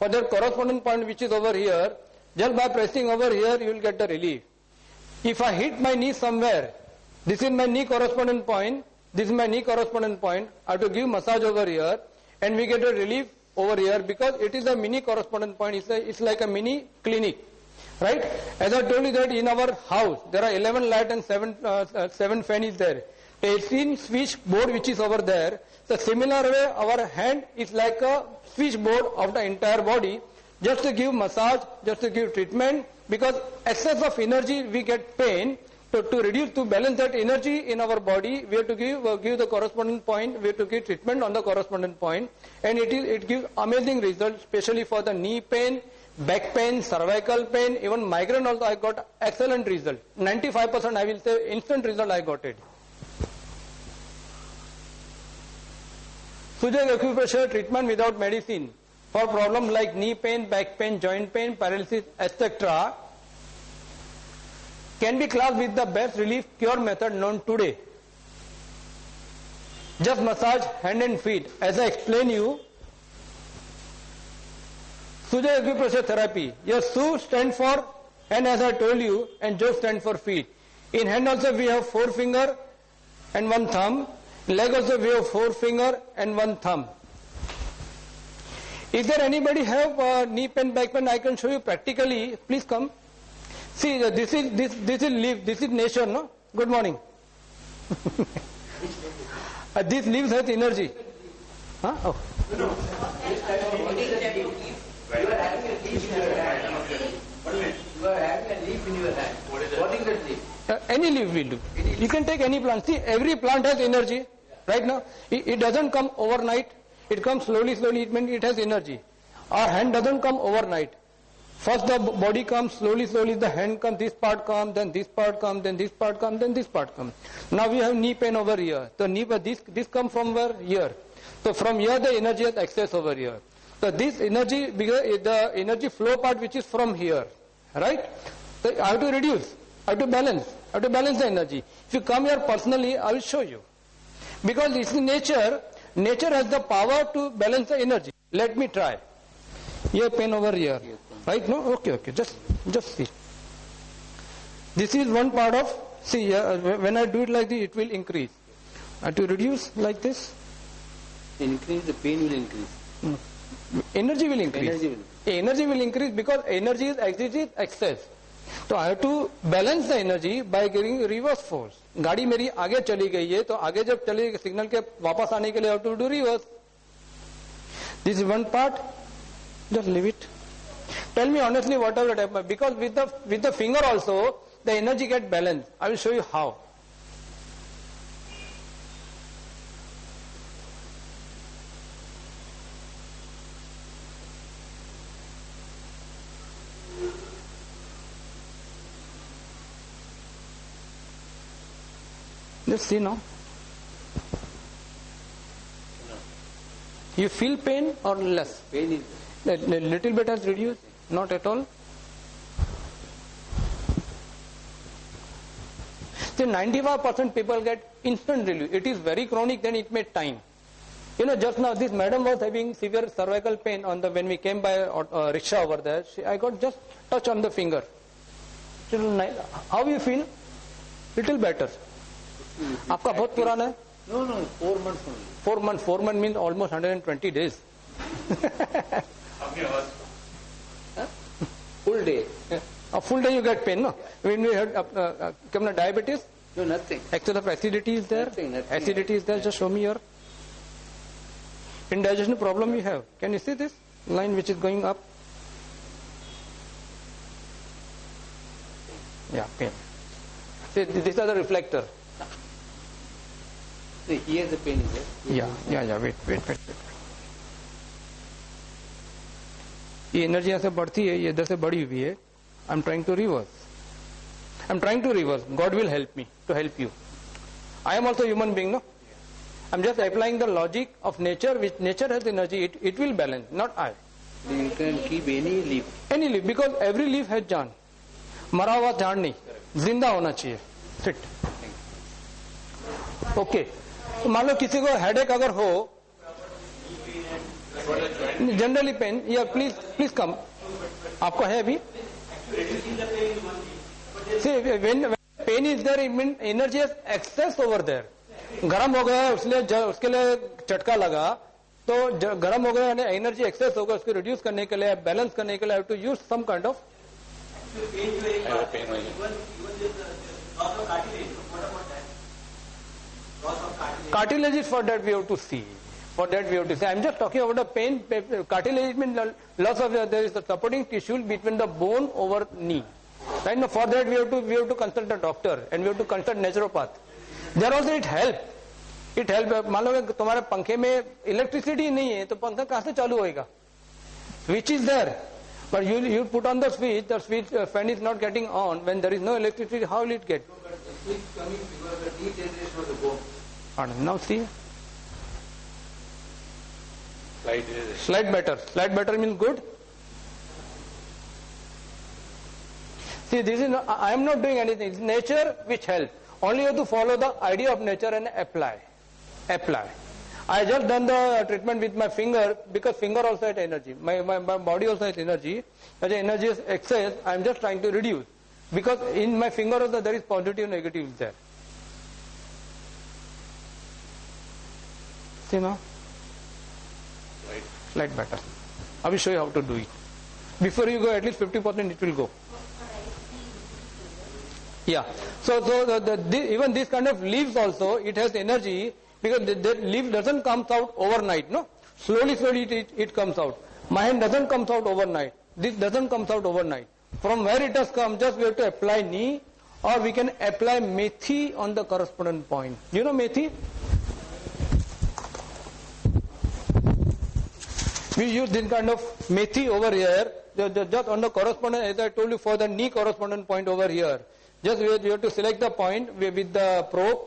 for their corresponding point which is over here, just by pressing over here you will get the relief. If I hit my knee somewhere, this is my knee corresponding point, this is my knee corresponding point, I have to give massage over here and we get a relief over here because it is a mini corresponding point, it's like a mini clinic. Right? As I told you that in our house, there are 11 light and 7 fan is there. 18 switch board which is over there. The similar way our hand is like a switchboard of the entire body, just to give massage, just to give treatment, because excess of energy we get pain. To reduce, to balance that energy in our body, we have to give the corresponding point, we have to give treatment on the corresponding point, and it gives amazing results, especially for the knee pain, back pain, cervical pain, even migraine also I got excellent result. 95% I will say instant result I got it. Sujai acupressure treatment without medicine for problems like knee pain, back pain, joint pain, paralysis, etc. can be classed with the best relief cure method known today. Just massage hand and feet. As I explained you, Sujai acupressure therapy. Your Su stands for hand as I told you, and Jo stands for feet. In hand also we have 4 finger and 1 thumb. Leg also we have 4 finger and 1 thumb. Is there anybody have knee pain, back pain? I can show you practically. Please come. See, this is leaf. This is nature, no? Good morning. These leaves has energy. Huh? Oh. No. You are having a leaf in your hand. You are having a leaf in your hand. What is that leaf? Any leaf will do. You can take any plant. See, every plant has energy. Right now, it doesn't come overnight. It comes slowly. It means it has energy. Our hand doesn't come overnight. First the body comes slowly, the hand comes, this part comes, then this part comes, then this part comes, then this part comes. Now we have knee pain over here. So knee, this comes from where? Here. So from here the energy has excess over here. So this energy, the energy flow part which is from here, right? So I have to reduce, I have to balance the energy. If you come here personally, I will show you. Because it's nature has the power to balance the energy. Let me try. Here pain over here, right? No? Okay, just see. This is one part of, see, when I do it like this, it will increase. I have to reduce like this. Increase, the pain will increase. Energy will increase. Energy will increase because energy is excess. So I have to balance the energy by giving reverse force. गाड़ी मेरी आगे चली गई है, तो आगे जब चले सिग्नल के वापस आने के लिए I have to do reverse. This is one part. Just leave it. Tell me honestly whatever happens, because with the finger also the energy get balanced. I will show you how. Just see now. You feel pain or less? Pain is a little bit has reduced, not at all. So 95% people get instant relief. It is very chronic, then it may time. You know, just now this madam was having severe cervical pain on when we came by rickshaw over there. I got just touch on the finger. How you feel? Little better. आपका बहुत पुराना है? No, 4 months only. 4 months. 4 months means almost 120 days. Full day. A full day you get pain, no? When we had diabetes? No, nothing. Excess of acidity is there? Nothing. Acidity is there, just show me your indigestion problem you have. Can you see this line which is going up? Yeah, pain. See, these are the reflector. See, here the pain is there. Yeah, wait. ये energy यहाँ से बढ़ती है, ये इधर से बढ़ी हुई है. I am trying to reverse. God will help me to help you. I am also human being, no? I am just applying the logic of nature, which nature has energy. It will balance, not I. You can keep any leaf. Any leaf, because every leaf has जान. मरा हुआ झाड़ नहीं, जिंदा होना चाहिए. Seat. Okay. मान लो किसी को हेडेक अगर हो, Generally pain. Yeah, please come. आपको है अभी? See, when pain is there, it means energy is excess over there. गरम हो गया उसके लिए झटका लगा, तो गरम हो गया यानी एनर्जी एक्सेस होगा, उसको रिड्यूस करने के लिए, बैलेंस करने के लिए have to use some kind of cartilage. For that we have to see. I'm just talking about the pain. Cartilage means loss of there is a supporting tissue between the bone over knee. Right now, for that we have to consult a doctor and we have to consult naturopath. There also it helps. मान लो कि तुम्हारे पंखे में electricity नहीं है तो पंखा कहाँ से चालू होएगा? Switch is there, but you put on the switch fan is not getting on. When there is no electricity, how will it get? No, but the switch coming because the degeneration of the bone. Now see. Slight better means good. See, this is I am not doing anything. It's nature which helps. Only you have to follow the idea of nature and apply. I just done the treatment with my finger because finger also has energy. My body also has energy. As the energy is excess, I am just trying to reduce. Because in my finger also there is positive and negative there. See now? Slight better. I will show you how to do it. Before you go, at least 50% it will go. Yeah. So even this kind of leaves also, it has energy because the leaf doesn't come out overnight. No, slowly it comes out. My hand doesn't come out overnight. This doesn't come out overnight. From where it has come, just we have to apply knee, or we can apply methi on the correspondent point. You know methi? We use this kind of methi over here, just on the correspondent, as I told you, for the knee correspondent point over here. Just we have to select the point with the probe,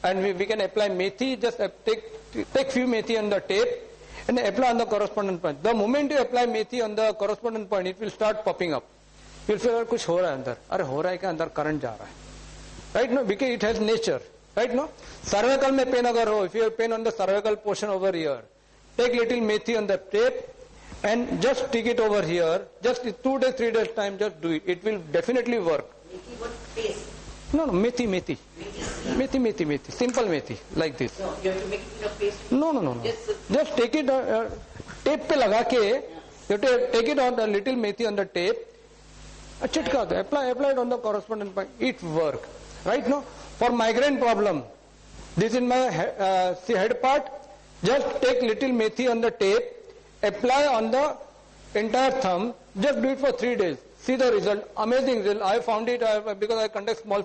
and we can apply methi. Just take few methi on the tape and apply on the correspondent point. The moment you apply methi on the correspondent point, it will start popping up. You will feel कुछ हो रहा है अंदर. अरे हो रहा है क्या अंदर current जा रहा है. Right now, because it has nature. Right now, cervical में pain अगर हो, if you have pain on the cervical portion over here, take little methi on the tape and just stick it over here. Just 2 days, 3 days time, just do it. It will definitely work. Methi what paste? No, methi. Methi. Simple methi, like this. No, you have to make it in a paste. No. Just take it, tape पे लगा के, you have to take it on the little methi on the tape. चिटका दो, apply it on the correspondent point. It work. Right now, for migraine problem, this is my head part. Just take little methi on the tape, apply on the entire thumb. Just do it for 3 days. See the result, amazing result. I found it because I conduct small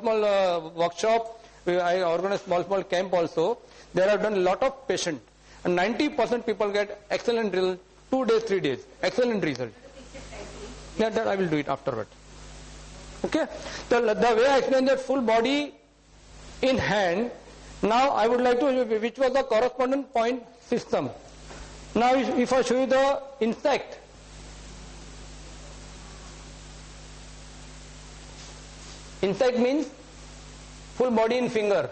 workshop. I organize small camp also. There I've done a lot of patients, and 90% people get excellent result. 2 days, 3 days, excellent result. Yeah, that I will do it afterward. Okay. The way I explained that full body in hand. Now I would like to, which was the correspondent point system. Now if I show you the insect. Insect means full body in finger.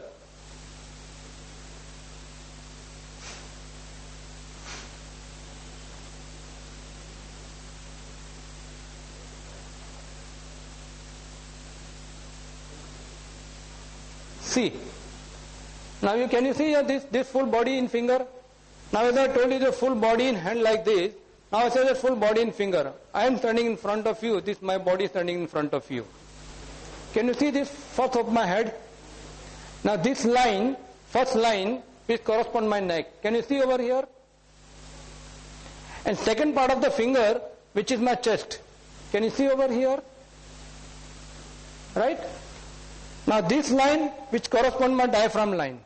See. Now can you see this full body in finger? Now as I told you the full body in hand like this. Now I say the full body in finger. I am standing in front of you. My body is standing in front of you. Can you see this first of my head? Now this line, first line, which corresponds my neck. Can you see over here? And second part of the finger, which is my chest. Can you see over here? Right? Now this line, which corresponds my diaphragm line.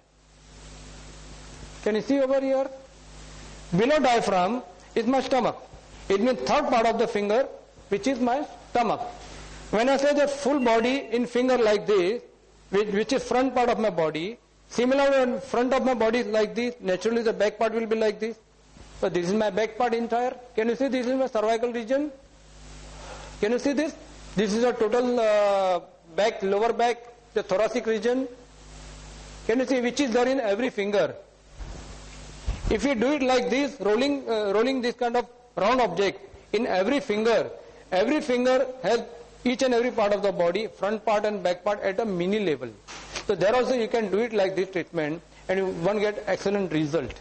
Can you see over here? Below diaphragm is my stomach. It means third part of the finger, which is my stomach. When I say that full body in finger like this, which is front part of my body, similarly when front of my body is like this, naturally the back part will be like this. So this is my back part entire. Can you see this is my cervical region? Can you see this? This is a total back, lower back, the thoracic region. Can you see which is there in every finger? If you do it like this, rolling this kind of round object in every finger has each and every part of the body, front part and back part at a mini level. So there also you can do it like this treatment and one get excellent result.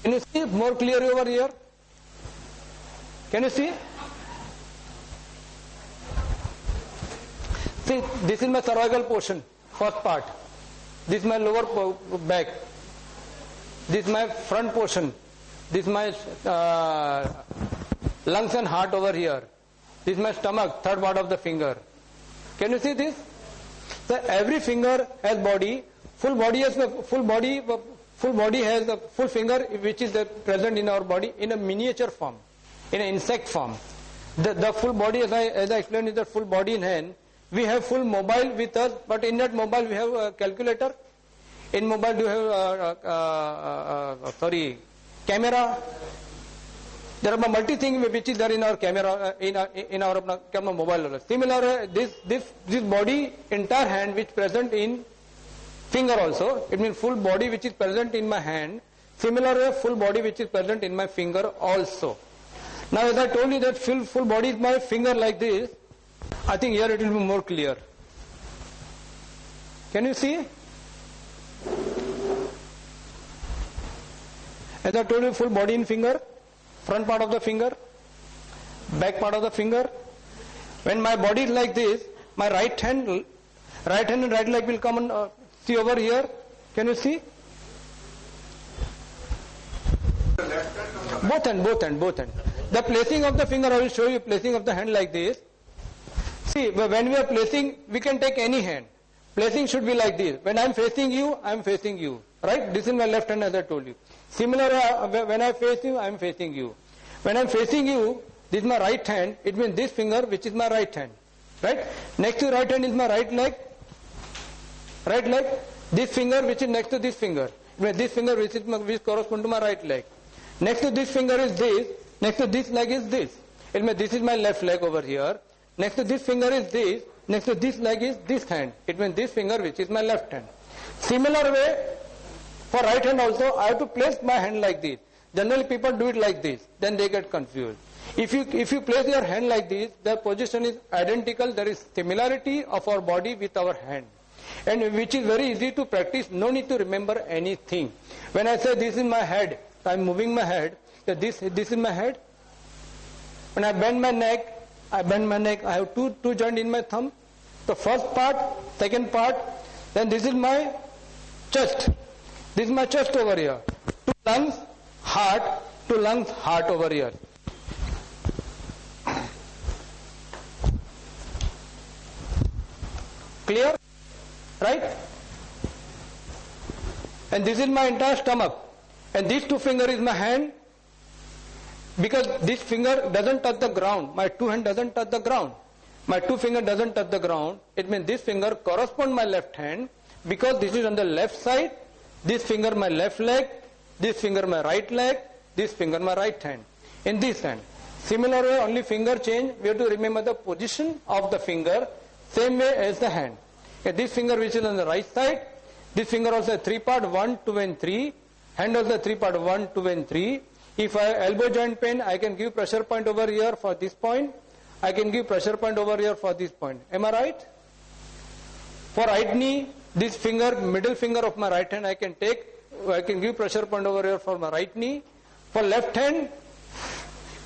Can you see more clearly over here? Can you see? See, this is my cervical portion, first part. This is my lower back. This is my front portion. This is my lungs and heart over here. This is my stomach, third part of the finger. Can you see this? So every finger has body. Full body has a full finger which is present in our body in a miniature form, in an insect form. The full body, as I explained, is the full body in hand. We have full mobile with us, but in that mobile we have a calculator. In mobile we have camera. There are multi things which is there in our camera, in our mobile. Similar, this body, entire hand which present in finger also. It means full body which is present in my hand. Similar, full body which is present in my finger also. Now, as I told you that full body is my finger like this. I think here it will be more clear. Can you see? As I told you, full body in finger, front part of the finger, back part of the finger. When my body is like this, my right hand and right leg will come and see over here. Can you see? Both hand. The placing of the finger, I will show you placing of the hand like this. See, when we are placing, we can take any hand. Placing should be like this. When I am facing you, I am facing you. Right? This is my left hand, as I told you. Similar, when I face you, I am facing you. When I am facing you, this is my right hand. It means this finger, which is my right hand. Right? Next to right hand is my right leg. Right leg. This finger, which is next to this finger. It means this finger, which corresponds to my right leg. Next to this finger is this. Next to this leg is this. It means this is my left leg over here. Next to this finger is this. Next to this leg is this hand. It means this finger which is my left hand. Similar way, for right hand also, I have to place my hand like this. Generally people do it like this. Then they get confused. If you place your hand like this, the position is identical. There is similarity of our body with our hand. And which is very easy to practice. No need to remember anything. When I say this is my head, I am moving my head. This is my head. When I bend my neck, I have two joints in my thumb. The first part, second part. Then this is my chest. This is my chest over here. Two lungs, heart over here. Clear? Right? And this is my entire stomach. And these two fingers is my hand. Because this finger doesn't touch the ground. My two hand doesn't touch the ground. My two finger doesn't touch the ground. It means this finger corresponds my left hand. Because this is on the left side. This finger my left leg. This finger my right leg. This finger my right hand. In this hand. Similar way, only finger change. We have to remember the position of the finger. Same way as the hand. This finger which is on the right side. This finger also 3 part, 1, 2 and 3. Hand also 3 part, 1, 2 and 3. If I have elbow joint pain, I can give pressure point over here for this point. I can give pressure point over here for this point. Am I right? For right knee, this finger, middle finger of my right hand, I can give pressure point over here for my right knee. For left hand,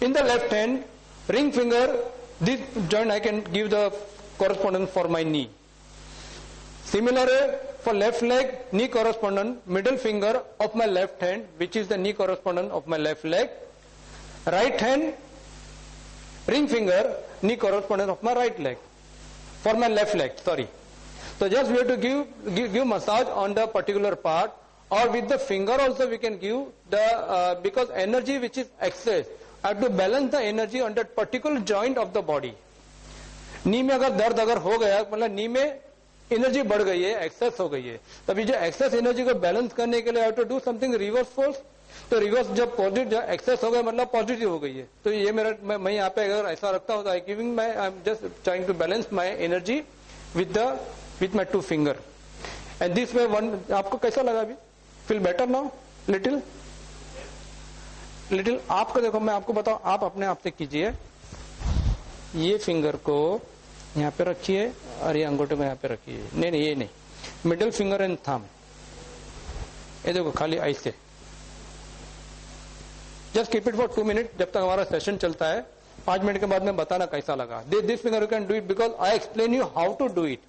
in the left hand, ring finger, this joint I can give the correspondence for my knee. Similarly, for left leg, knee correspondent, middle finger of my left hand, which is the knee correspondent of my left leg. Right hand, ring finger, knee correspondent of my right leg. For my left leg, sorry. So just we have to give massage on the particular part, or with the finger also we can give the, because energy which is excess, I have to balance the energy on that particular joint of the body. Knee में अगर दर्द अगर हो गया, मतलब knee में energy बढ़ गई है, एक्सेस हो गई है, तभी जो एक्सेस एनर्जी को बैलेंस करने के लिए I to do something reverse force. तो रिवर्स जब पॉजिटिव एक्सेस हो गया मतलब पॉजिटिव हो गई है. तो ये मेरा मैं यहाँ पे अगर ऐसा रखता हूँ तो I giving my I am just trying to balance my energy with my two finger. And this way one, आपको कैसा लगा अभी? Feel better now? Little? Little? आपको देखो मैं आपको बताऊं, आप अपने आप से कीजिए, ये फिंगर को यहाँ पे रखिए और ये अंगूठे को यहाँ पे रखिए, नहीं नहीं ये नहीं, मिडिल फिंगर एंड थंब, ये देखो खाली ऐसे, just keep it for 2 minute, जब तक हमारा सेशन चलता है, 5 मिनट के बाद में बताना कैसा लगा. This finger you can do it because I explain you how to do it.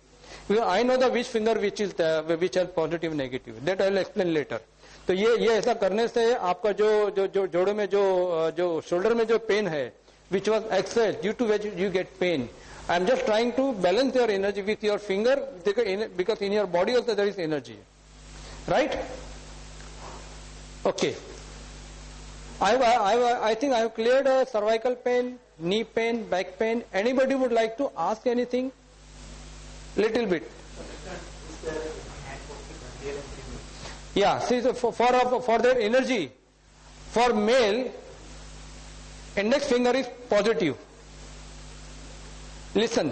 I know the which finger which has positive negative, that I will explain later. तो ये ऐसा करने से आपका जो जोड़ों में जो शोल्डर में जो पेन है, which was excess due to which you get pain, I am just trying to balance your energy with your finger because in your body also there is energy, right? Okay. I think I have cleared cervical pain, knee pain, back pain. Anybody would like to ask anything? Little bit. Yeah, see, so for their energy, for male, index finger is positive. Listen,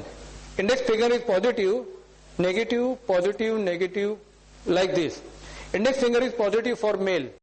index finger is positive, negative, positive, negative, like this. Index finger is positive for male.